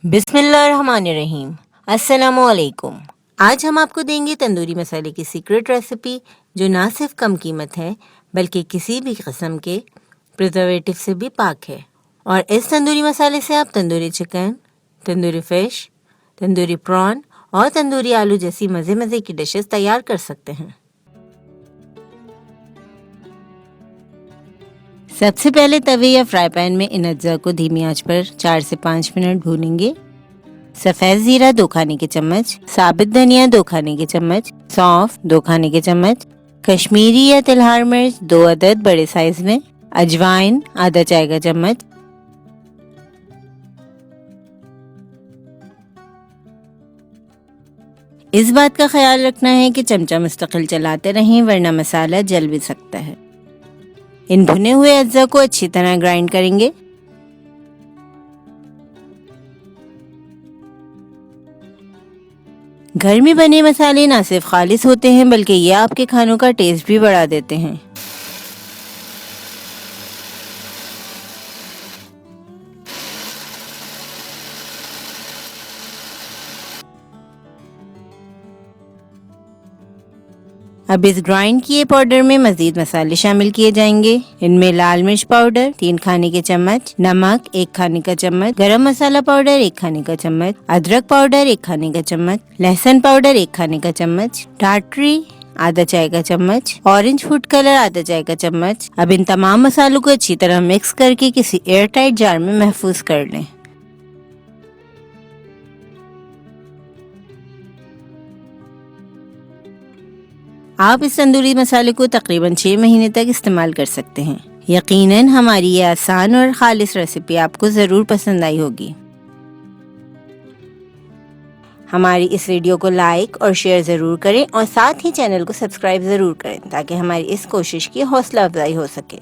बिस्मिल्लाहिर्रहमानिर्रहीम। अस्सलामुअलैकुम। आज हम आपको देंगे तंदूरी मसाले की सीक्रेट रेसिपी जो ना सिर्फ कम कीमत है बल्कि किसी भी किस्म के प्रिजर्वेटिव से भी पाक है। और इस तंदूरी मसाले से आप tandoori chicken, tandoori fish, tandoori prawn और तंदूरी आलू जैसी मज़े मज़े की डिशेस तैयार कर सकते हैं। सबसे पहले तवे या फ्राई पैन में इन अज्जा को धीमी आंच पर 4 से 5 मिनट भूनेंगे। सफ़ेद ज़ीरा 2 खाने के चम्मच, साबित धनिया 2 खाने के चम्मच, सौंफ 2 खाने के चम्मच, कश्मीरी या तिलहार मिर्च 2 अदद बड़े साइज में, अजवाइन आधा चाय का चम्मच, इस बात का ख्याल रखना है कि चमचा मुस्तकिल चलाते रहें वरना मसाला जल भी सकता है। इन भुने हुए अज्जा को अच्छी तरह ग्राइंड करेंगे। घर में बने मसाले ना सिर्फ खालिस होते हैं बल्कि ये आपके खानों का टेस्ट भी बढ़ा देते हैं। अब इस ग्राइंड किए पाउडर में मजीद मसाले शामिल किए जाएंगे। इनमें लाल मिर्च पाउडर 3 खाने के चम्मच, नमक 1 खाने का चम्मच, गरम मसाला पाउडर 1 खाने का चम्मच, अदरक पाउडर 1 खाने का चम्मच, लहसुन पाउडर 1 खाने का चम्मच, टाटरी आधा चाय का चम्मच, ऑरेंज फूड कलर आधा चाय का चम्मच। अब इन तमाम मसालों को अच्छी तरह मिक्स करके किसी एयर टाइट जार में महफूज कर लें। आप इस तंदूरी मसाले को तकरीबन 6 महीने तक इस्तेमाल कर सकते हैं। यकीनन हमारी ये आसान और खालिस रेसिपी आपको ज़रूर पसंद आई होगी। हमारी इस वीडियो को लाइक और शेयर ज़रूर करें और साथ ही चैनल को सब्सक्राइब ज़रूर करें ताकि हमारी इस कोशिश की हौसला अफजाई हो सके।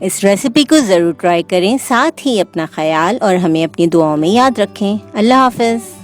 इस रेसिपी को ज़रूर ट्राई करें, साथ ही अपना ख्याल और हमें अपनी दुआओं में याद रखें। अल्लाह हाफ़िज़।